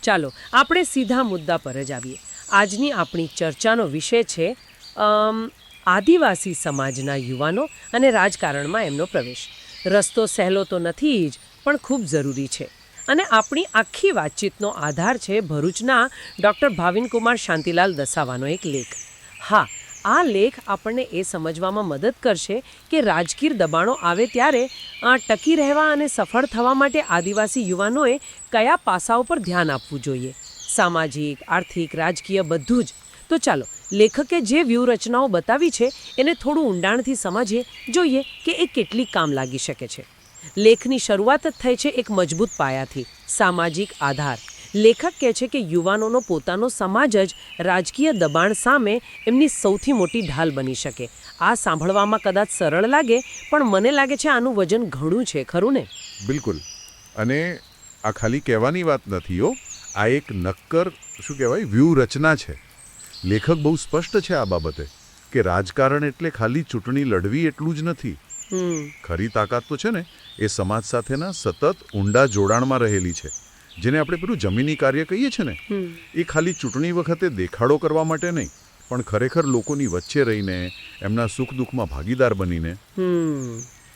ચાલો આપણે સીધા મુદ્દા પર જ આવીએ. આજની આપણી ચર્ચાનો વિષય છે આદિવાસી સમાજના યુવાનો અને રાજકારણમાં એમનો પ્રવેશ. રસ્તો સહેલો તો નથી જ, પણ ખૂબ જરૂરી છે. અને આપણી આખી વાતચીતનો આધાર છે ભરૂચના ડૉક્ટર ભાવિનકુમાર શાંતિલાલ દસાવાનો એક લેખ. હા, આ લેખ આપણને એ સમજવામાં મદદ કરશે કે રાજકીય દબાણો આવે ત્યારે ટકી રહેવા અને સફળ થવા માટે આદિવાસી યુવાનોએ કયા પાસાઓ પર ધ્યાન આપવું જોઈએ. સામાજિક, આર્થિક, રાજકીય બધું જ. તો ચાલો લેખકે જે વ્યૂહરચનાઓ બતાવી છે એને થોડું ઊંડાણથી સમજીએ, જોઈએ કે એ કેટલી કામ લાગી શકે છે. લેખની શરૂઆત જ થઈ છે એક મજબૂત પાયાથી, સામાજિક આધાર. લેખક કહે છે કે યુવાનોનો પોતાનો સમાજ જ રાજકીય દબાણ સામે એમની સૌથી મોટી ઢાલ બની શકે. આ સાંભળવામાં કદાચ સરળ લાગે, પણ મને લાગે છે આનું વજન ઘણું છે, ખરું ને? બિલકુલ. અને આ ખાલી કહેવાની વાત નથી હો, આ એક નક્કર શું કહેવાય વ્યૂહરચના છે. લેખક બહુ સ્પષ્ટ છે આ બાબતે કે રાજકારણ એટલે ખાલી ચૂંટણી લડવી એટલું જ નથી. ખરી તાકાત તો છે ને એ સમાજ સાથેના સતત ઊંડા જોડાણમાં રહેલી છે, જેને આપણે પેલું જમીની કાર્ય કહીએ છીએ ને, એ ખાલી ચૂંટણી વખતે દેખાડો કરવા માટે નહીં, પણ ખરેખર લોકોની વચ્ચે રહીને એમના સુખ દુઃખમાં ભાગીદાર બનીને.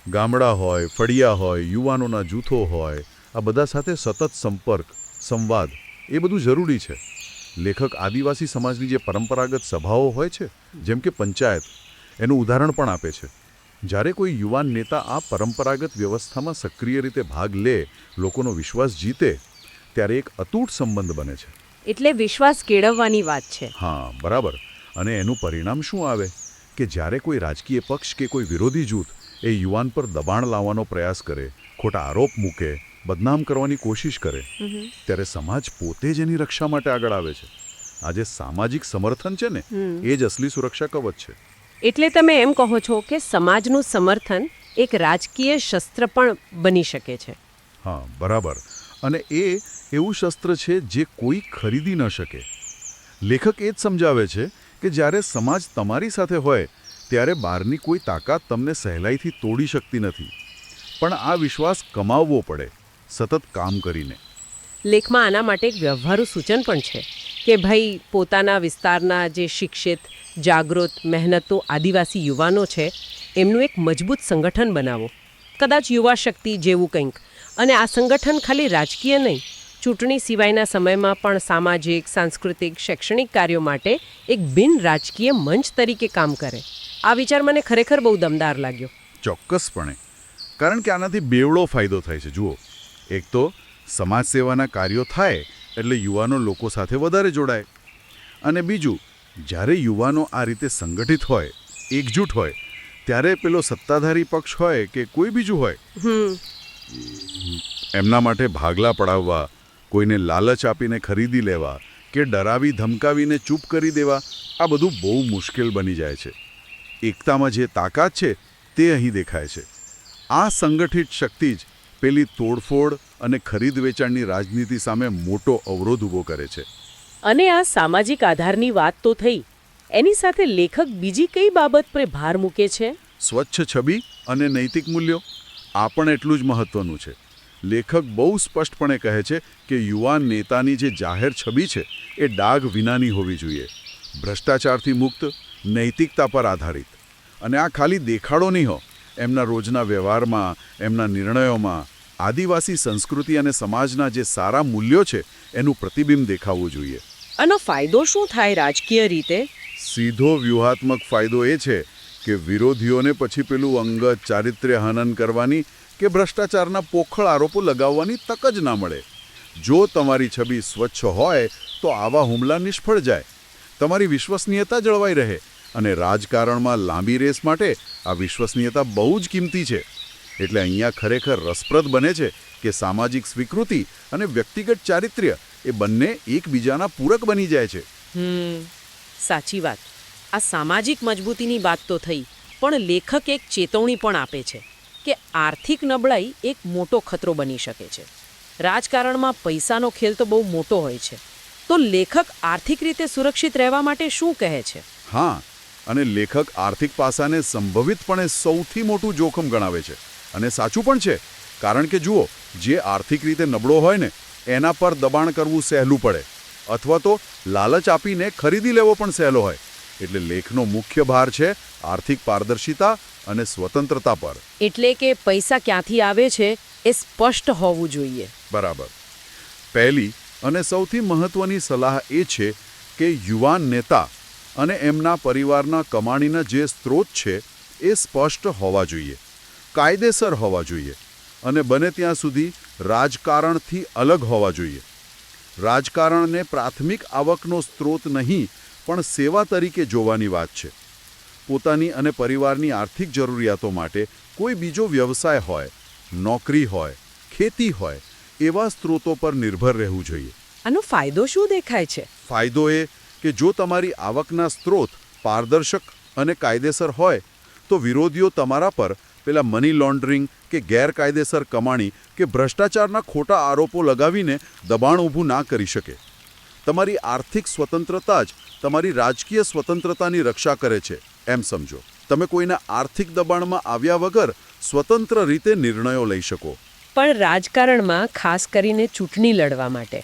ગામડા હોય, ફળિયા હોય, યુવાનોના જૂથો હોય, આ બધા સાથે સતત સંપર્ક, સંવાદ, એ બધું જરૂરી છે. લેખક આદિવાસી સમાજની જે પરંપરાગત સભાઓ હોય છે, જેમ કે પંચાયત, એનું ઉદાહરણ પણ આપે છે. જ્યારે કોઈ યુવાન નેતા આ પરંપરાગત વ્યવસ્થામાં સક્રિય રીતે ભાગ લે, લોકોનો વિશ્વાસ જીતે, ત્યારે એક અતૂટ સંબંધ બને છે. એટલે વિશ્વાસ કેળવવાની વાત છે. હા, બરાબર. અને એનું પરિણામ શું આવે કે જ્યારે કોઈ રાજકીય પક્ષ કે કોઈ વિરોધી જૂથ એ યુવાન પર દબાણ લાવવાનો પ્રયાસ કરે, ખોટા આરોપ મૂકે, બદનામ કરવાની કોશિશ કરે, ત્યારે સમાજ પોતે જ એની રક્ષા માટે આગળ આવે છે. આ જે સામાજિક સમર્થન છે ને, એ જ અસલી સુરક્ષા કવચ છે. એટલે તમે એમ કહો છો કે સમાજનું સમર્થન એક રાજકીય શસ્ત્ર પણ બની શકે છે. હા, બરાબર. અને એ એવું શસ્ત્ર છે જે કોઈ ખરીદી ન શકે. લેખક એ જ સમજાવે છે કે જ્યારે સમાજ તમારી સાથે હોય ત્યારે બહારની કોઈ તાકાત તમને સહેલાઈથી તોડી શકતી નથી, પણ આ વિશ્વાસ કમાવવો પડે, સતત કામ કરીને. લેખમાં આના માટે એક વ્યવહારુ સૂચન પણ છે કે ભાઈ પોતાના વિસ્તારના જે શિક્ષિત, જાગૃત, મહેનતુ આદિવાસી યુવાનો છે એમનું એક મજબૂત સંગઠન બનાવો, કદાચ યુવા શક્તિ જેવું કંઈક. અને આ સંગઠન ખાલી રાજકીય નહીં, ચૂંટણી સિવાયના સમયમાં પણ સામાજિક, સાંસ્કૃતિક, શૈક્ષણિક કાર્યો માટે એક બિન રાજકીય મંચ તરીકે કામ કરે. આ વિચાર મને ખરેખર બહુ દમદાર લાગ્યો. ચોક્કસપણે. કારણ કે આનાથી બેવડો ફાયદો થાય છે. જુઓ, એક તો સમાજ સેવાના કાર્યો થાય એટલે યુવાનો લોકો સાથે વધારે જોડાય, અને બીજું, જ્યારે યુવાનો આ રીતે સંગઠિત હોય, એકજૂટ હોય, ત્યારે પેલો સત્તાધારી પક્ષ હોય કે કોઈ બીજું હોય, એમના માટે ભાગલા પડાવવા, કોઈને લાલચ આપીને ખરીદી લેવા કે ડરાવી ધમકાવીને ચૂપ કરી દેવા, આ બધું બહુ મુશ્કેલ બની જાય છે. એકતામાં જે તાકાત છે તે અહીં દેખાય છે. આ સંગઠિત શક્તિ જ પેલી તોડફોડ અને ખરીદ વેચાણની રાજનીતિ સામે મોટો અવરોધ ઊભો કરે છે. અને આ સામાજિક આધારની વાત તો થઈ, એની સાથે લેખક બીજી કઈ બાબત પર ભાર મૂકે છે? સ્વચ્છ છબી અને નૈતિક મૂલ્યો. આ પણ એટલું જ મહત્વનું છે. લેખક બહુ સ્પષ્ટપણે કહે છે કે યુવાન નેતાની જે જાહેર છબી છે એ ડાઘ વિનાની હોવી જોઈએ, ભ્રષ્ટાચારથી મુક્ત, નૈતિકતા પર આધારિત. અને આ ખાલી દેખાડો નહીં હો, એમના રોજના વ્યવહારમાં, એમના નિર્ણયોમાં આદિવાસી સંસ્કૃતિ અને સમાજના જે સારા મૂલ્યો છે એનું પ્રતિબિંબ દેખાવવું જોઈએ. આનો ફાયદો શું થાય રાજકીય રીતે? સીધો વ્યૂહાત્મક ફાયદો એ છે કે વિરોધીઓને પછી પેલું અંગત ચારિત્ર્ય હનન કરવાની કે ભ્રષ્ટાચારના પોખળ આરોપો લગાવવાની તક જ ના મળે. જો તમારી છબી સ્વચ્છ હોય તો આવા હુમલા નિષ્ફળ જાય, તમારી વિશ્વસનીયતા જળવાઈ રહે, અને રાજકારણમાં લાંબી રેસ માટે આ વિશ્વસનીયતા બહુ જ કિંમતી છે. એટલે અહીંયા ખરેખર રસપ્રદ બને છે કે સામાજિક સ્વીકૃતિ અને વ્યક્તિગત ચારિત્ર્ય એ બંને એકબીજાના પૂરક બની જાય છે. સાચી વાત. આ સામાજિક મજબૂતીની વાત તો થઈ, પણ લેખક એક ચેતવણી પણ આપે છે કે આર્થિક નબળાઈ એક મોટો ખતરો બની શકે છે. રાજકારણમાં પૈસાનો ખેલ તો બહુ મોટો હોય છે. તો લેખક આર્થિક રીતે સુરક્ષિત રહેવા માટે શું કહે છે? હા, અને લેખક આર્થિક પાસાને સંભવિતપણે સૌથી મોટું જોખમ ગણાવે છે. અને સાચું પણ છે, કારણ કે જુઓ, જે આર્થિક રીતે નબળો હોય ને એના પર દબાણ કરવું સહેલું પડે અથવા તો લાલચ આપીને ખરીદી લેવો પણ સહેલો હોય. એટલે લેખનો મુખ્ય ભાર છે આર્થિક પારદર્શિતા અને સ્વતંત્રતા પર. એટલે કે પૈસા ક્યાંથી આવે છે એ સ્પષ્ટ હોવું જોઈએ. બરાબર. પહેલી અને સૌથી મહત્વની સલાહ એ છે કે યુવાન નેતા અને એમના પરિવારના કમાણીના જે સ્ત્રોત છે એ સ્પષ્ટ હોવા જોઈએ, કાયદેસર હોવા જોઈએ અને બને ત્યાં સુધી રાજકારણથી અલગ હોવા જોઈએ. રાજકારણને પ્રાથમિક આવકનો સ્ત્રોત નહીં પણ સેવા તરીકે જોવાની વાત છે. પોતાની અને પરિવારની આર્થિક જરૂરિયાતો માટે કોઈ બીજો વ્યવસાય હોય, નોકરી હોય, ખેતી હોય એવા સ્ત્રોતો પર નિર્ભર રહેવું જોઈએ. આનો ફાયદો શું દેખાય છે? ફાયદો એ કે જો તમારી આવકના સ્ત્રોત પારદર્શક અને કાયદેસર હોય તો વિરોધીઓ તમારા પર પેલા મની લોન્ડરિંગ કે ગેરકાયદેસર કમાણી કે ભ્રષ્ટાચારના ખોટા આરોપો લગાવીને દબાણ ઊભું ના કરી શકે. તમારી આર્થિક સ્વતંત્રતા જ તમારી રાજકીય સ્વતંત્રતાની રક્ષા કરે છે એમ સમજો. તમે કોઈના આર્થિક દબાણમાં આવ્યા વગર સ્વતંત્ર રીતે નિર્ણયો લઈ શકો. પણ રાજકારણમાં ખાસ કરીને ચૂંટણી લડવા માટે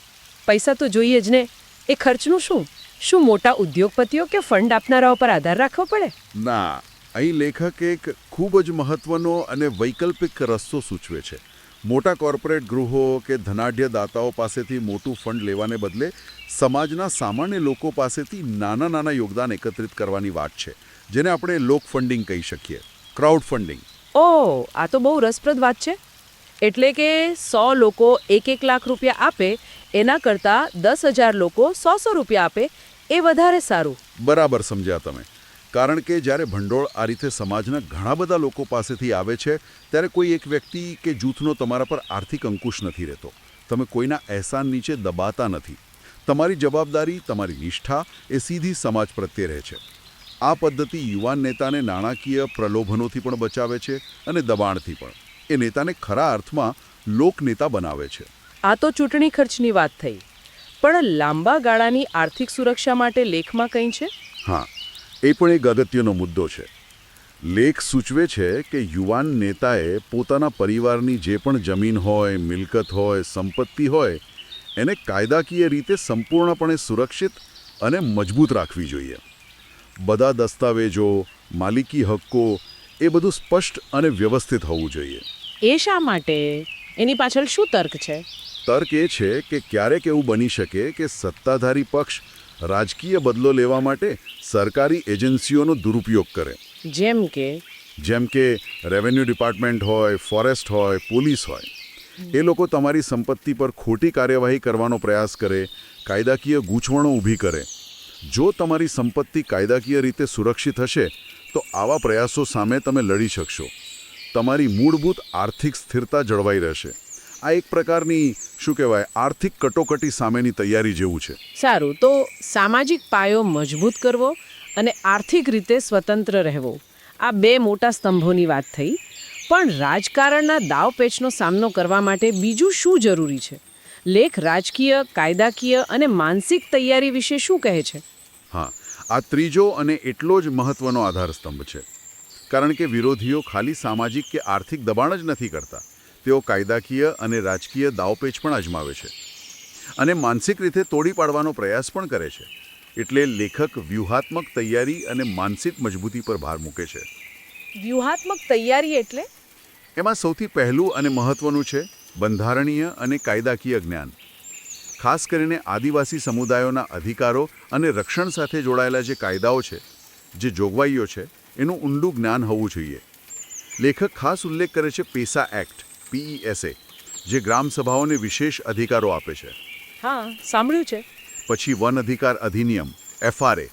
પૈસા તો જોઈએ જ ને. એ ખર્ચનું શું? શું મોટા ઉદ્યોગપતિઓ કે ફંડ આપનારાઓ પર આધાર રાખવો પડે? ના, અહીં લેખક એક ખૂબ જ મહત્વનો અને વૈકલ્પિક રસ્તો સૂચવે છે. મોટા કોર્પોરેટ ગૃહો કે ધનાઢ્ય દાતાઓ પાસેથી મોટું ફંડ લેવાને બદલે સમાજના સામાન્ય લોકો પાસેથી નાના નાના યોગદાન એકત્રિત કરવાની વાત છે, જેને આપણે લોક ફંડિંગ કહી શકીએ, ક્રાઉડ ફંડિંગ. ઓહ, આ તો બહુ રસપ્રદ વાત છે. એટલે કે 100 લોકો 1 લાખ રૂપિયા આપે એના કરતાં 10,000 લોકો 100 રૂપિયા આપે એ વધારે સારું. બરાબર સમજ્યા તમે. કારણ કે જ્યારે ભંડોળ આ રીતે સમાજના ઘણા બધા લોકો પાસેથી આવે છે ત્યારે કોઈ એક વ્યક્તિ કે જૂથનો તમારા પર આર્થિક અંકુશ નથી રહેતો. તમે કોઈના અહેસાન નીચે દબાતા નથી. તમારી જવાબદારી, તમારી નિષ્ઠા એ સીધી સમાજ પ્રત્યે રહે છે. આ પદ્ધતિ યુવાન નેતાને નાણાકીય પ્રલોભનોથી પણ બચાવે છે અને દબાણથી પણ. એ નેતાને ખરા અર્થમાં લોકનેતા બનાવે છે. આ તો ચૂંટણી ખર્ચની વાત થઈ. પણ લાંબા ગાળાની આર્થિક સુરક્ષા માટે લેખમાં કંઈ છે? હા, એ પણ એક અગત્યનો મુદ્દો છે. લેખ સૂચવે છે કે યુવાન નેતાએ પોતાના પરિવારની જે પણ જમીન હોય, મિલકત હોય, સંપત્તિ હોય એને કાયદાકીય રીતે સંપૂર્ણપણે સુરક્ષિત અને મજબૂત રાખવી જોઈએ. બધા દસ્તાવેજો, માલિકી હક્કો એ બધું સ્પષ્ટ અને વ્યવસ્થિત હોવું જોઈએ. એ શા માટે? એની પાછળ શું તર્ક છે? તર્ક એ છે કે ક્યારેક એવું બની શકે કે સત્તાધારી પક્ષ રાજકીય બદલો લેવા માટે સરકારી એજન્સીઓનો દુરુપયોગ કરે. જેમ કે રેવન્યુ ડિપાર્ટમેન્ટ હોય, ફોરેસ્ટ હોય, પોલીસ હોય. એ લોકો તમારી સંપત્તિ પર ખોટી કાર્યવાહી કરવાનો પ્રયાસ કરે, કાયદાકીય ગૂંચવણો ઊભી કરે. જો તમારી સંપત્તિ કાયદાકીય રીતે સુરક્ષિત હશે તો આવા પ્રયાસો સામે તમે લડી શકશો. તમારી મૂળભૂત આર્થિક સ્થિરતા જળવાઈ રહેશે. આ એક પ્રકારની આર્થિક કટોકટી સામેની તૈયારી જેવું છે. સારું, તો સામાજિક પાયો મજબૂત કરવો અને આર્થિક રીતે સ્વતંત્ર રહેવો, આ બે મોટા સ્તંભોની વાત થઈ. પણ રાજકારણના દાવપેચનો સામનો કરવા માટે બીજું શું જરૂરી છે? લેખ રાજકીય, કાયદાકીય અને માનસિક તૈયારી વિશે શું કહે છે? હા, આ ત્રીજો અને એટલો જ મહત્વનો આધારસ્તંભ છે. કારણ કે વિરોધીઓ ખાલી સામાજિક કે આર્થિક દબાણ જ નથી કરતા, તેઓ કાયદાકીય અને રાજકીય દાવપેચ પણ અજમાવે છે અને માનસિક રીતે તોડી પાડવાનો પ્રયાસ પણ કરે છે. એટલે લેખક વ્યૂહાત્મક તૈયારી અને માનસિક મજબૂતી પર ભાર મૂકે છે. વ્યૂહાત્મક તૈયારી એટલે? એમાં સૌથી પહેલું અને મહત્વનું છે બંધારણીય અને કાયદાકીય જ્ઞાન. ખાસ કરીને આદિવાસી સમુદાયોના અધિકારો અને રક્ષણ સાથે જોડાયેલા જે કાયદાઓ છે, જે જોગવાઈઓ છે, એનું ઊંડું જ્ઞાન હોવું જોઈએ. લેખક ખાસ ઉલ્લેખ કરે છે પેસા એક્ટ, PESA, જે ગ્રામસભાઓને વિશેષ અધિકારો આપે છે. હા, સાંભળ્યું છે. પછી વન અધિકાર અધિનિયમ, FRA,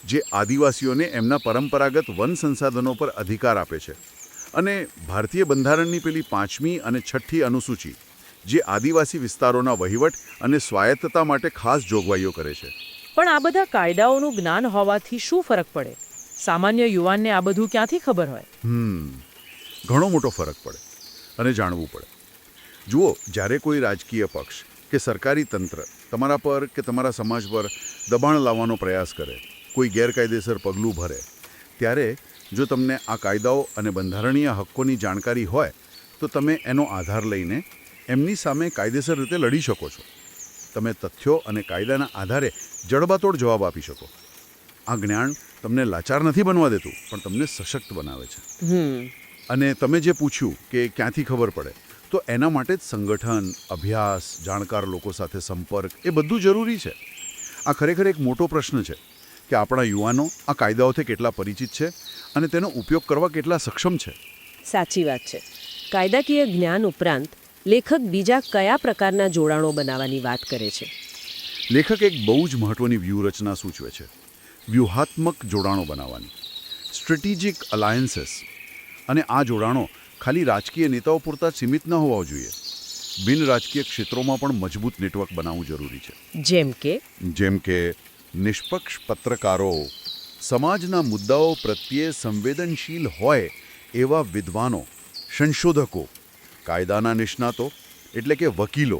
જે આદિવાસીઓને એમના પરંપરાગત વન સંસાધનો પર અધિકાર આપે છે. અને ભારતીય બંધારણની પેલી 5મી અને 6ઠ્ઠી અનુસૂચિ, જે આદિવાસી વિસ્તારોના વહીવટ અને સ્વાયત્તતા માટે ખાસ જોગવાઈઓ કરે છે. પણ આ બધા કાયદાઓનું જ્ઞાન હોવાથી શું ફરક પડે? સામાન્ય યુવાનને આ બધું ક્યાંથી ખબર હોય? ઘણો મોટો ફરક પડે અને જાણવું પડે. જુઓ, જ્યારે કોઈ રાજકીય પક્ષ કે સરકારી તંત્ર તમારા પર કે તમારા સમાજ પર દબાણ લાવવાનો પ્રયાસ કરે, કોઈ ગેરકાયદેસર પગલું ભરે, ત્યારે જો તમને આ કાયદાઓ અને બંધારણીય હક્કોની જાણકારી હોય તો તમે એનો આધાર લઈને એમની સામે કાયદેસર રીતે લડી શકો છો. તમે તથ્યો અને કાયદાના આધારે જડબાતોડ જવાબ આપી શકો. આ જ્ઞાન તમને લાચાર નથી બનવા દેતું, પણ તમને સશક્ત બનાવે છે. અને તમે જે પૂછ્યું કે ક્યાંથી ખબર પડે, તો એના માટે જ સંગઠન, અભ્યાસ, જાણકાર લોકો સાથે સંપર્ક એ બધું જરૂરી છે. આ ખરેખર એક મોટો પ્રશ્ન છે કે આપણા યુવાનો આ કાયદાઓથી કેટલા પરિચિત છે અને તેનો ઉપયોગ કરવા કેટલા સક્ષમ છે. સાચી વાત છે. કાયદાકીય જ્ઞાન ઉપરાંત લેખક બીજા કયા પ્રકારના જોડાણો બનાવવાની વાત કરે છે? લેખક એક બહુ જ મહત્વની વ્યૂહરચના સૂચવે છે. વ્યૂહાત્મક જોડાણો બનાવવાની, સ્ટ્રેટેજિક અલાયન્સીસ. અને આ જોડાણો ખાલી રાજકીય નેતાઓ પૂરતા સીમિત ન હોવા જોઈએ. બિન રાજકીય ક્ષેત્રોમાં પણ મજબૂત નેટવર્ક બનાવવું જરૂરી છે. જેમ કે નિષ્પક્ષ પત્રકારો, સમાજના મુદ્દાઓ પ્રત્યે સંવેદનશીલ હોય એવા વિદ્વાનો, સંશોધકો, કાયદાના નિષ્ણાતો એટલે કે વકીલો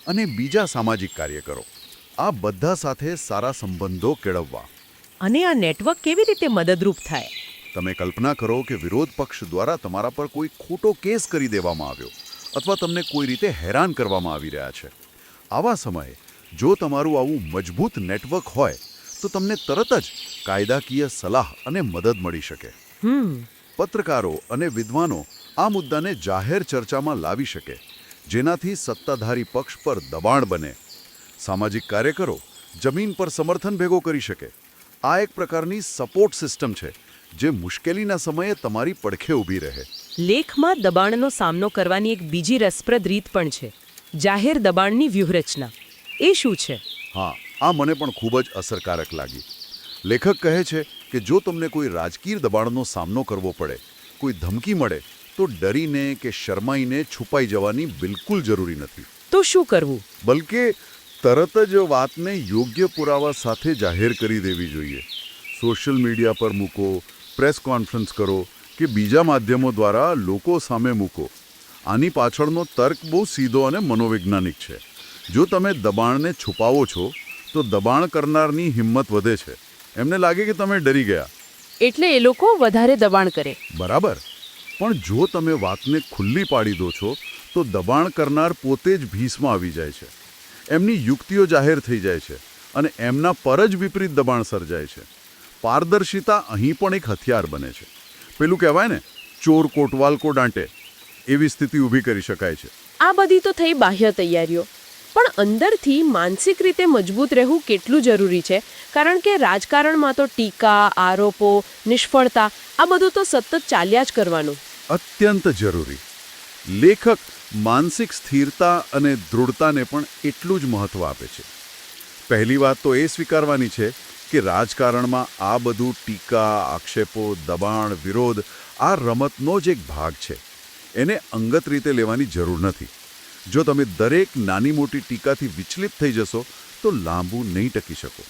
અને બીજા સામાજિક કાર્યકરો, આ બધા સાથે સારા સંબંધો કેળવવા. અને આ નેટવર્ક કેવી રીતે મદદરૂપ થાય? તમે કલ્પના કરો કે વિરોધ પક્ષ દ્વારા તમારા પર કોઈ ખોટો કેસ કરી દેવામાં આવ્યો અથવા તમને કોઈ રીતે હેરાન કરવામાં આવી રહ્યા છે. આવા સમયે જો તમારું આવું મજબૂત નેટવર્ક હોય તો તમને તરત જ કાયદાકીય સલાહ અને મદદ મળી શકે. પત્રકારો અને વિદ્વાનો આ મુદ્દાને જાહેર ચર્ચામાં લાવી શકે, જેનાથી સત્તાધારી પક્ષ પર દબાણ બને. સામાજિક કાર્યકરો જમીન પર સમર્થન ભેગો કરી શકે. આ એક પ્રકારની સપોર્ટ સિસ્ટમ છે જે મુશ્કેલીના સમયે તમારી પડખે ઊભી રહે. લેખમાં દબાણનો સામનો કરવાની એક બીજી રસપ્રદ રીત પણ છે, જાહેર દબાણની વ્યૂહરચના. એ શું છે? હા, આ મને પણ ખૂબ જ અસરકારક લાગી. લેખક કહે છે કે જો તમને કોઈ રાજકીય દબાણનો સામનો કરવો પડે, કોઈ ધમકી મળે, તો ડરીને કે શરમાઈને છુપાઈ જવાની બિલકુલ જરૂરી નથી. તો શું કરવું? બલકે તરત જ વાતને યોગ્ય પુરાવા સાથે જાહેર કરી દેવી જોઈએ. સોશિયલ મીડિયા પર મૂકો, પ્રેસ કોન્ફરન્સ કરો કે બીજા માધ્યમો દ્વારા લોકો સામે મૂકો. આની પાછળનો તર્ક બહુ સીધો અને મનોવૈજ્ઞાનિક છે. જો તમે દબાણને છુપાવો છો તો દબાણ કરનારની હિંમત વધે છે. એમને લાગે કે તમે ડરી ગયા, એટલે એ લોકો વધારે દબાણ કરે. બરાબર. પણ જો તમે વાતને ખુલ્લી પાડી દો છો તો દબાણ કરનાર પોતે જ ભીસમાં આવી જાય છે. એમની યુક્તિઓ જાહેર થઈ જાય છે અને એમના પર જ વિપરીત દબાણ સર્જાય છે. પારદર્શિતા અહીં પણ એક હથિયાર બને છે. પેલું કહેવાય ને, ચોર કોટવાલ કો ડાંટે, એવી સ્થિતિ ઊભી કરી શકાય છે. આ બધી તો થઈ બાહ્ય તૈયારીઓ, પણ અંદરથી માનસિક રીતે મજબૂત રહેવું કેટલું જરૂરી છે? કારણ કે રાજકારણમાં તો ટીકા, આરોપો, નિષ્ફળતા આ બધું તો સતત ચાલ્યા જ કરવાનું. અત્યંત જરૂરી. લેખક માનસિક સ્થિરતા અને દૃઢતાને પણ એટલું જ મહત્વ આપે છે. પહેલી વાત તો એ સ્વીકારવાની છે કે રાજકારણમાં આ બધું ટીકા, આક્ષેપો, દબાણ, વિરોધ આ રમતનો જ એક ભાગ છે. એને અંગત રીતે લેવાની જરૂર નથી. જો તમે દરેક નાની મોટી ટીકાથી વિચલિત થઈ જશો તો લાંબુ નહીં ટકી શકો.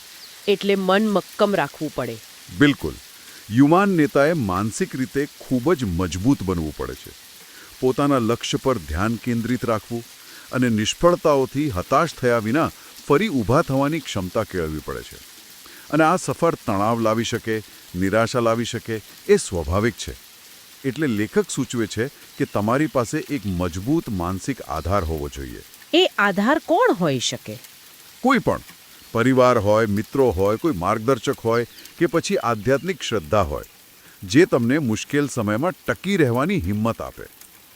એટલે મન મક્કમ રાખવું પડે. બિલકુલ. યુવાન નેતાએ માનસિક રીતે ખૂબ જ મજબૂત બનવું પડે છે. પોતાના લક્ષ્ય પર ધ્યાન કેન્દ્રિત રાખવું અને નિષ્ફળતાઓથી હતાશ થયા વિના ફરી ઊભા થવાની ક્ષમતા કેળવવી પડે છે. અને આ સફર તણાવ લાવી શકે, નિરાશા લાવી શકે, એ સ્વાભાવિક છે. એટલે લેખક સૂચવે છે કે તમારી પાસે એક મજબૂત માનસિક આધાર હોવો જોઈએ. એ આધાર કોણ હોઈ શકે? કોઈ પણ. પરિવાર હોય, મિત્રો હોય, કોઈ માર્ગદર્શક હોય કે પછી આધ્યાત્મિક શ્રદ્ધા હોય, જે તમને મુશ્કેલ સમયમાં ટકી રહેવાની હિંમત આપે.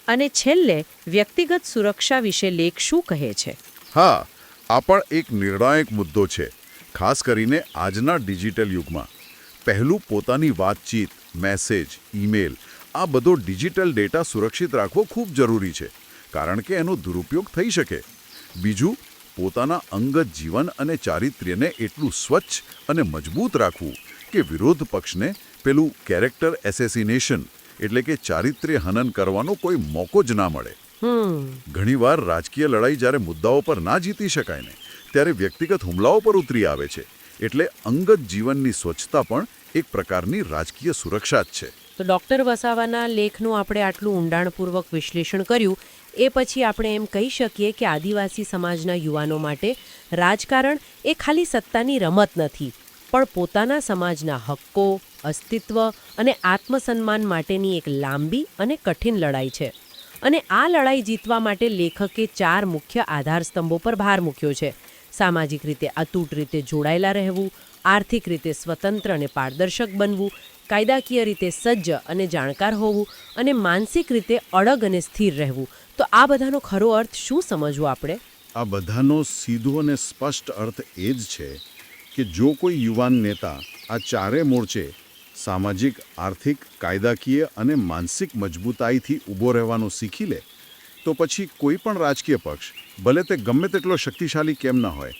અને છેલ્લે વ્યક્તિગત સુરક્ષા વિશે લેખ શું કહે છે? હા, આ પણ એક નિર્ણાયક મુદ્દો છે, ખાસ કરીને આજના ડિજિટલ યુગમાં. પહેલું, પોતાની વાતચીત, મેસેજ, ઈમેલ આ બધો ડિજિટલ ડેટા સુરક્ષિત રાખવો ખૂબ જરૂરી છે, કારણ કે એનો દુરુપયોગ થઈ શકે. બીજું, પોતાના અંગત જીવન અને ચારિત્ર્યને એટલું સ્વચ્છ અને મજબૂત રાખવું કે વિરોધ પક્ષને પેલું કેરેક્ટર એસેસિનેશન એટલે કે ચારિત્ર્ય હનન કરવાનો કોઈ મોકો જ ના મળે. ઘણીવાર રાજકીય લડાઈ જ્યારે મુદ્દાઓ પર ના જીતી શકાય ને, ત્યારે વ્યક્તિગત હુમલાઓ પર ઉતરી આવે છે. એટલે અંગત જીવનની સ્વચ્છતા પણ એક પ્રકારની રાજકીય સુરક્ષા જ છે. તો ડૉક્ટર વસાવાના લેખનું આપણે આટલું ઊંડાણપૂર્વક વિશ્લેષણ કર્યું, એ પછી આપણે એમ કહી શકીએ કે આદિવાસી સમાજના યુવાનો માટે રાજકારણ એ ખાલી સત્તાની રમત નથી, પણ પોતાના સમાજના હક્કો, અસ્તિત્વ અને આત્મસન્માન માટેની એક લાંબી અને કઠિન લડાઈ છે. અને આ લડાઈ જીતવા માટે લેખકે 4 મુખ્ય આધારસ્તંભો પર ભાર મૂક્યો છે: સામાજિક રીતે અતૂટ રીતે જોડાયેલા રહેવું, આર્થિક રીતે સ્વતંત્ર અને પારદર્શક બનવું, કાયદાકીય રીતે સજ્જ અને જાણકાર હોવું અને માનસિક રીતે અડગ અને સ્થિર રહેવું. તો આ બધાનો ખરો અર્થ શું સમજવો આપણે? આ બધાનો સીધો અને સ્પષ્ટ અર્થ એ જ છે કે જો કોઈ યુવાન નેતા આ ચારે મોરચે સામાજિક, આર્થિક, કાયદાકીય અને માનસિક મજબૂતાઈથી ઊભો રહેવાનું શીખી લે તો પછી કોઈ પણ રાજકીય પક્ષ, ભલે તે ગમે તેટલો શક્તિશાળી કેમ ન હોય,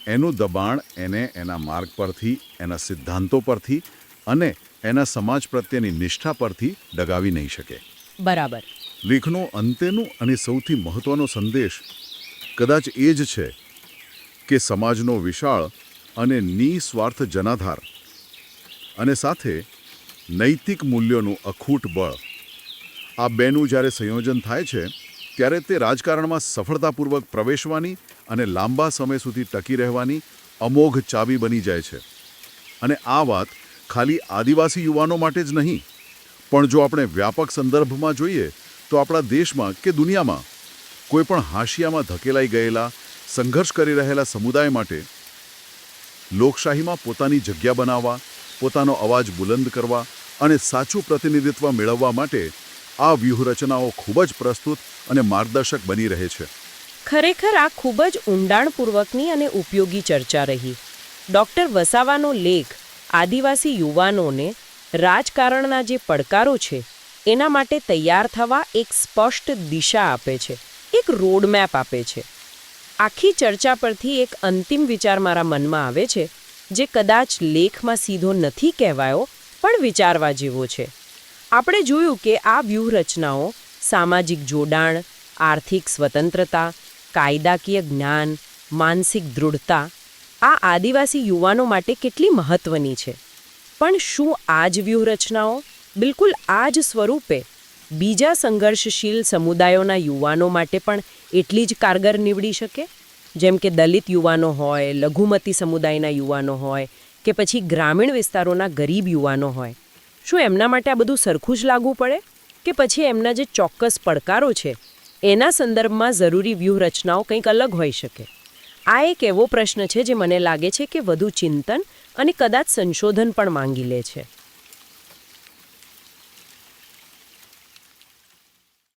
એનું દબાણ એને એના માર્ગ પરથી, એના સિદ્ધાંતો પરથી અને એના સમાજ પ્રત્યેની નિષ્ઠા પરથી ડગાવી નહીં શકે. બરાબર. લેખનો અંતેનો અને સૌથી મહત્વનો સંદેશ કદાચ એ જ છે કે સમાજનો વિશાળ અને નિસ્વાર્થ જનાધાર અને સાથે નૈતિક મૂલ્યોનું અખૂટ બળ, આ બેનું જ્યારે સંયોજન થાય છે ત્યારે તે રાજકારણમાં સફળતાપૂર્વક પ્રવેશવાની અને લાંબા સમય સુધી ટકી રહેવાની અમોઘ ચાવી બની જાય છે. અને આ વાત ખાલી આદિવાસી યુવાનો માટે જ નહીં, પણ જો આપણે વ્યાપક સંદર્ભમાં જોઈએ તો આપણા દેશમાં કે દુનિયામાં કોઈ પણ હાશિયામાં ધકેલાઈ ગયેલા, સંઘર્ષ કરી રહેલા સમુદાય માટે લોકશાહીમાં પોતાની જગ્યા બનાવવા, પોતાનો અવાજ બુલંદ કરવા અને સાચું પ્રતિનિધિત્વ મેળવવા માટે આ વ્યૂહરચનાઓ ખૂબ જ પ્રસ્તુત અને માર્ગદર્શક બની રહે છે. ખરેખર આ ખૂબ જ ઊંડાણપૂર્વકની અને ઉપયોગી ચર્ચા રહી. ડૉક્ટર વસાવાનો લેખ આદિવાસી યુવાનોને રાજકારણના જે પડકારો છે એના માટે તૈયાર થવા એક સ્પષ્ટ દિશા આપે છે, એક રોડમેપ આપે છે. આખી ચર્ચા પરથી એક અંતિમ વિચાર મારા મનમાં આવે છે, જે કદાચ લેખમાં સીધો નથી કહેવાયો પણ વિચારવા જેવો છે. આપણે જોયું કે આ વ્યૂહરચનાઓ સામાજિક જોડાણ, આર્થિક સ્વતંત્રતા, કાયદાકીય જ્ઞાન, માનસિક દૃઢતા આ આદિવાસી યુવાનો માટે કેટલી મહત્વની છે. પણ શું આ જ વ્યૂહરચનાઓ બિલકુલ આ જ સ્વરૂપે બીજા સંઘર્ષશીલ સમુદાયોના યુવાનો માટે પણ એટલી જ કારગર નીવડી શકે? જેમ કે દલિત યુવાનો હોય, લઘુમતી સમુદાયના યુવાનો હોય કે પછી ગ્રામીણ વિસ્તારોના ગરીબ યુવાનો હોય. શું એમના માટે આ બધું સરખું જ લાગુ પડે કે પછી એમના જે ચોક્કસ પડકારો છે એના સંદર્ભમાં જરૂરી વ્યૂહરચનાઓ કંઈક અલગ હોઈ શકે? આ એક એવો પ્રશ્ન છે જે મને લાગે છે કે વધુ ચિંતન અને કદાચ સંશોધન પણ માંગી લે છે.